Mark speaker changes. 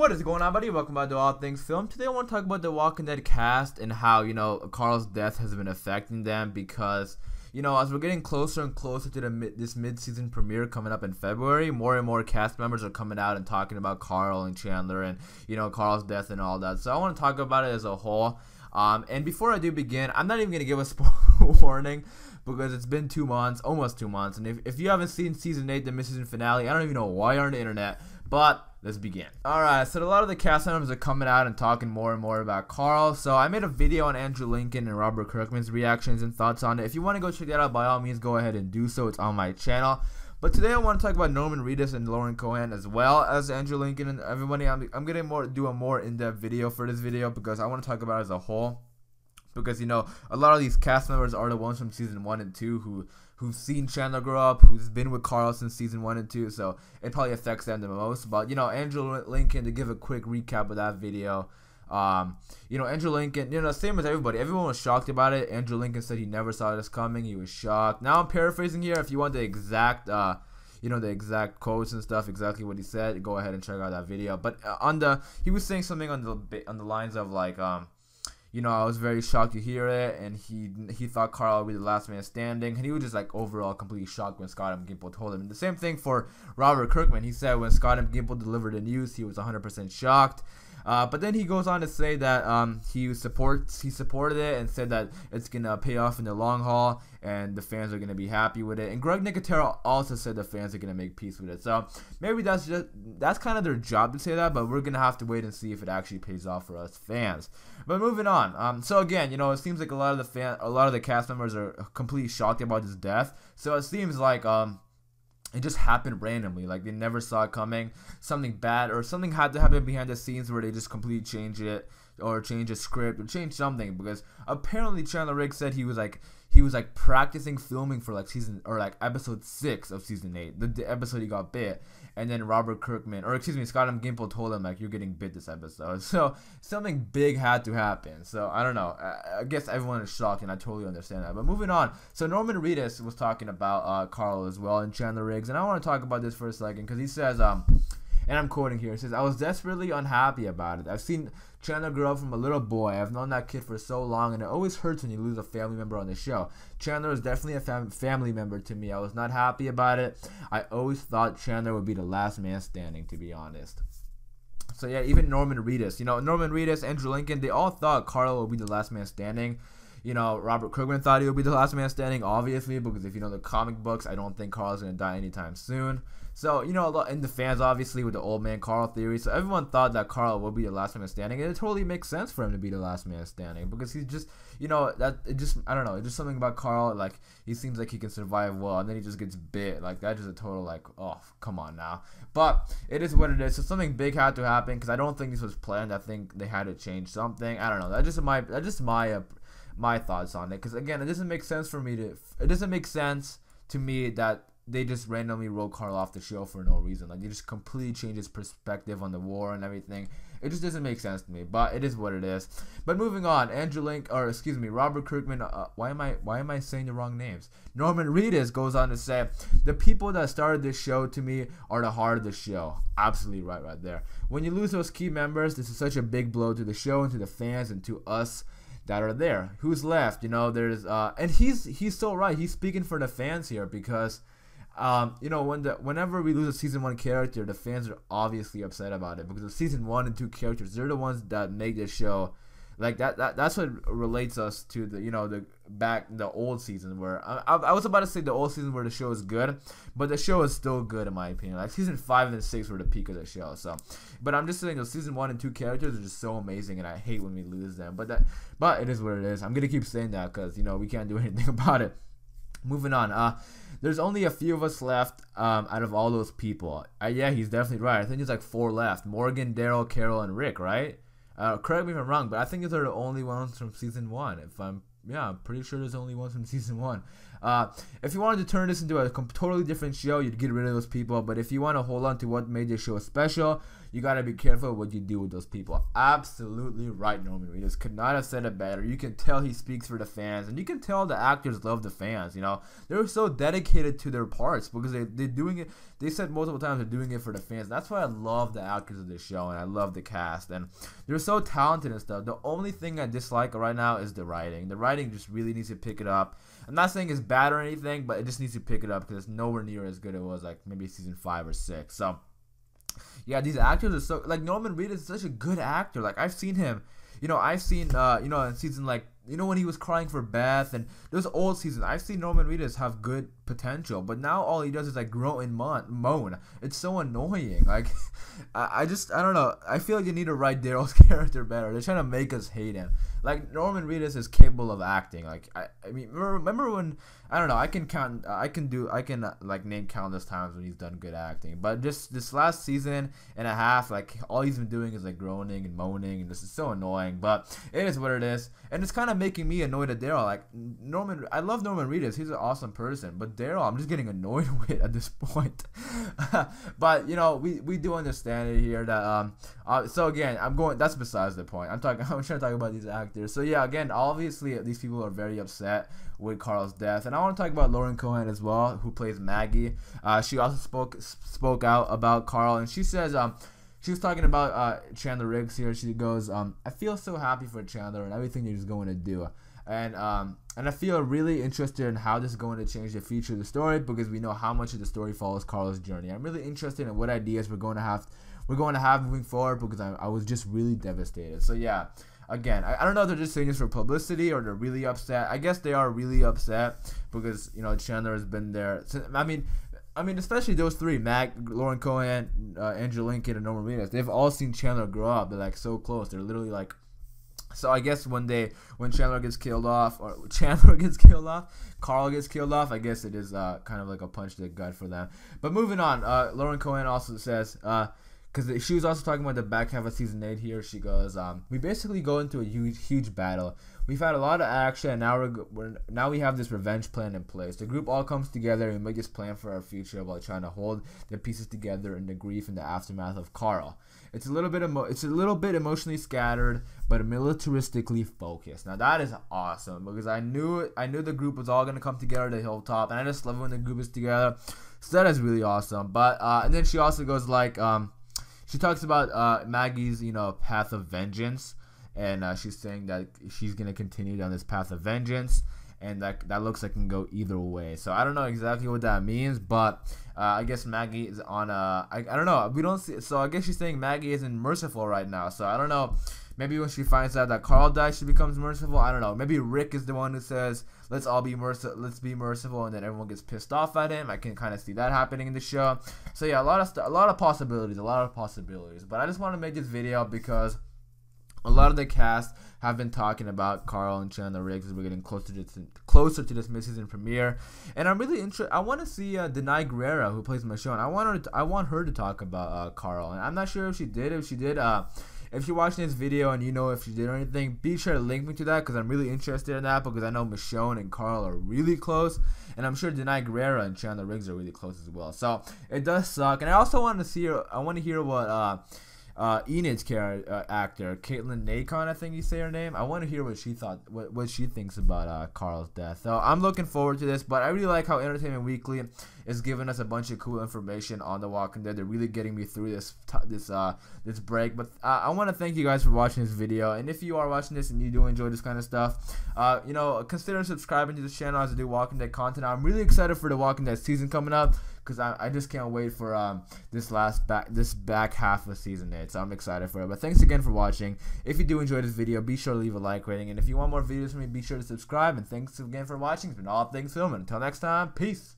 Speaker 1: What is going on, buddy? Welcome back to All Things Film. Today I want to talk about the Walking Dead cast and how, Carl's death has been affecting them because, as we're getting closer and closer to this mid-season premiere coming up in February, more and more cast members are coming out and talking about Carl and Chandler and, Carl's death and all that. So I want to talk about it as a whole. And before I do begin, I'm not even going to give a spoiler warning because it's been 2 months, almost 2 months. And if you haven't seen Season 8, the mid-season finale, I don't even know why you're on the internet, but let's begin. Alright, so a lot of the cast members are coming out and talking more and more about Carl. So I made a video on Andrew Lincoln and Robert Kirkman's reactions and thoughts on it. If you want to go check that out, by all means, go ahead and do so. It's on my channel. But today I want to talk about Norman Reedus and Lauren Cohan as well as Andrew Lincoln and everybody. I'm going to do a more in-depth video for this video because I want to talk about it as a whole. Because, a lot of these cast members are the ones from Season 1 and 2 who've seen Chandler grow up, who's been with Carl since Season 1 and 2, so it probably affects them the most. But, Andrew Lincoln, to give a quick recap of that video, Andrew Lincoln, same as everybody. Everyone was shocked about it. Andrew Lincoln said he never saw this coming. He was shocked. Now I'm paraphrasing here. If you want the exact, the exact quotes and stuff, exactly what he said, go ahead and check out that video. But he was saying something on the lines of like, I was very shocked to hear it, and he thought Carl would be the last man standing, and he was just like overall completely shocked when Scott M. Gimple told him. And the same thing for Robert Kirkman. He said when Scott M. Gimple delivered the news, he was 100% shocked. But then he goes on to say that he supported it and said that it's gonna pay off in the long haul and the fans are gonna be happy with it. And Greg Nicotero also said the fans are gonna make peace with it. So maybe that's kind of their job to say that, but we're gonna have to wait and see if it actually pays off for us fans. But moving on. So again, it seems like a lot of the cast members are completely shocked about his death. So it seems like it just happened randomly, like they never saw it coming. Something bad or something had to happen behind the scenes where they just completely change it or change a script or change something, because apparently Chandler Riggs said he was like practicing filming for like episode 6 of Season 8, the episode he got bit, and then Scott M. Gimple told him like, you're getting bit this episode. So something big had to happen. So I don't know. I guess everyone is shocked, and I totally understand that. But moving on. So Norman Reedus was talking about Carl as well and Chandler Riggs, and I want to talk about this for a second because he says and I'm quoting here. He says, "I was desperately unhappy about it. I've seen Chandler grow up from a little boy. I've known that kid for so long, and it always hurts when you lose a family member on the show. Chandler is definitely a family member to me. I was not happy about it. I always thought Chandler would be the last man standing, to be honest." So yeah, even Norman Reedus, Andrew Lincoln, they all thought Carl would be the last man standing. Robert Kirkman thought he would be the last man standing, obviously, because if you know the comic books, I don't think Carl's going to die anytime soon. So, and the fans, obviously, with the old man Carl theory, so everyone thought that Carl would be the last man standing, and it totally makes sense for him to be the last man standing, because he's just, I don't know, it's just something about Carl, like, he seems like he can survive well, and then he just gets bit, like, that's just a total, like, oh, come on now. But it is what it is. So something big had to happen, because I don't think this was planned. I think they had to change something. I don't know. That's just my thoughts on it, because again, it doesn't make sense to me that they just randomly wrote Carl off the show for no reason. Like, they just completely changed his perspective on the war and everything. It just doesn't make sense to me, but it is what it is. But moving on, Robert Kirkman, why am I saying the wrong names? Norman Reedus goes on to say, "The people that started this show to me are the heart of the show." Absolutely right there. When you lose those key members, this is such a big blow to the show and to the fans and to us that are there. Who's left? There's and he's so right. He's speaking for the fans here, because whenever we lose a Season 1 character, the fans are obviously upset about it, because the Season 1 and 2 characters, they're the ones that make this show. Like that's what relates us to the old season, where I was about to say the old season where the show is good, but the show is still good in my opinion. Like Season 5 and 6 were the peak of the show. So, but I'm just saying those Season 1 and 2 characters are just so amazing, and I hate when we lose them. But it is what it is. I'm gonna keep saying that because we can't do anything about it. Moving on. There's only a few of us left out of all those people. Yeah, he's definitely right. I think there's like 4 left: Morgan, Daryl, Carol, and Rick. Right? Correct me if I'm wrong, but I think these are the only ones from Season 1. I'm pretty sure there's only ones from Season 1. If you wanted to turn this into a totally different show, you'd get rid of those people. But if you want to hold on to what made this show special, you gotta be careful what you do with those people. Absolutely right, Norman Reedus could not have said it better. You can tell he speaks for the fans, and you can tell the actors love the fans. You know, they're so dedicated to their parts because they're doing it. They said multiple times they're doing it for the fans. That's why I love the actors of this show, and I love the cast, and they're so talented and stuff. The only thing I dislike right now is the writing. The writing just really needs to pick it up. I'm not saying it's bad or anything, but it just needs to pick it up because it's nowhere near as good as it was like maybe season 5 or 6. So yeah, these actors are so, like, Norman Reedus is such a good actor. Like, I've seen him, you know, in season, like, you know, when he was crying for Beth, and those old seasons, I've seen Norman Reedus have good potential, but now all he does is like groan and moan. It's so annoying. Like, I don't know. I feel like you need to write Daryl's character better. They're trying to make us hate him. Like, Norman Reedus is capable of acting. Like, I mean, remember when, I don't know, I can like name countless times when he's done good acting, but just this last season and a half, like, all he's been doing is like groaning and moaning, and this is so annoying. But it is what it is, and it's kind of making me annoyed at Daryl. Like, I love Norman Reedus. He's an awesome person, but Daryl, I'm just getting annoyed with at this point. But, you know, we do understand it here that so again, that's besides the point. I'm trying to talk about these actors. So yeah, again, obviously these people are very upset with Carl's death, and I want to talk about Lauren Cohan as well, who plays Maggie. She also spoke out about Carl, and she says she was talking about Chandler Riggs here. She goes, I feel so happy for Chandler and everything he's going to do. And I feel really interested in how this is going to change the future of the story, because we know how much of the story follows Carl's journey. I'm really interested in what ideas we're going to have moving forward, because I was just really devastated. So yeah, again, I don't know if they're just saying this for publicity or they're really upset. I guess they are really upset because, you know, Chandler has been there. I mean, especially those three, Lauren Cohan, Andrew Lincoln, and Norman Reedus. They've all seen Chandler grow up. They're like so close. They're literally like. So I guess when Chandler gets killed off, Carl gets killed off, I guess it is kind of like a punch to the gut for them. But moving on, Lauren Cohan also says, because she was also talking about the back half of season 8 here, she goes, we basically go into a huge battle. We've had a lot of action, and now we have this revenge plan in place. The group all comes together and we make this plan for our future while trying to hold the pieces together in the grief and the aftermath of Carl. It's a little bit emotionally scattered, but militaristically focused. Now that is awesome, because I knew the group was all gonna come together at the hilltop, and I just love when the group is together. So that is really awesome. But and then she also goes like she talks about Maggie's, you know, path of vengeance, and she's saying that she's gonna continue down this path of vengeance, and that looks like it can go either way. So I don't know exactly what that means, but I guess Maggie is on a I don't know. We don't see. So I guess she's saying Maggie isn't merciful right now. So I don't know. Maybe when she finds out that Carl dies, she becomes merciful. I don't know. Maybe Rick is the one who says, "Let's all be merciful," and then everyone gets pissed off at him. I can kind of see that happening in the show. So yeah, a lot of possibilities. But I just want to make this video because a lot of the cast have been talking about Carl and Chandler Riggs as we're getting closer to this mid-season premiere, and I'm really interested. I want to see Denai Guerrera, who plays Michonne. I want her to talk about Carl, and I'm not sure if she did. If you're watching this video and you know if she did or anything, be sure to link me to that, because I'm really interested in that, because I know Michonne and Carl are really close, and I'm sure Denai Guerrera and Chandler Riggs are really close as well. So it does suck, and I also want to hear what Enid's actor, Caitlin Nacon, I think you say her name. I want to hear what she thinks about Carl's death. So I'm looking forward to this, but I really like how Entertainment Weekly is giving us a bunch of cool information on The Walking Dead. They're really getting me through this break. But I want to thank you guys for watching this video, and if you are watching this and you do enjoy this kind of stuff, you know, consider subscribing to this channel as I do Walking Dead content. I'm really excited for The Walking Dead season coming up, because I just can't wait for this back half of season 8. So I'm excited for it. But thanks again for watching. If you do enjoy this video, be sure to leave a like rating, and if you want more videos from me, be sure to subscribe. And thanks again for watching. It's been All Things Film, and until next time, peace.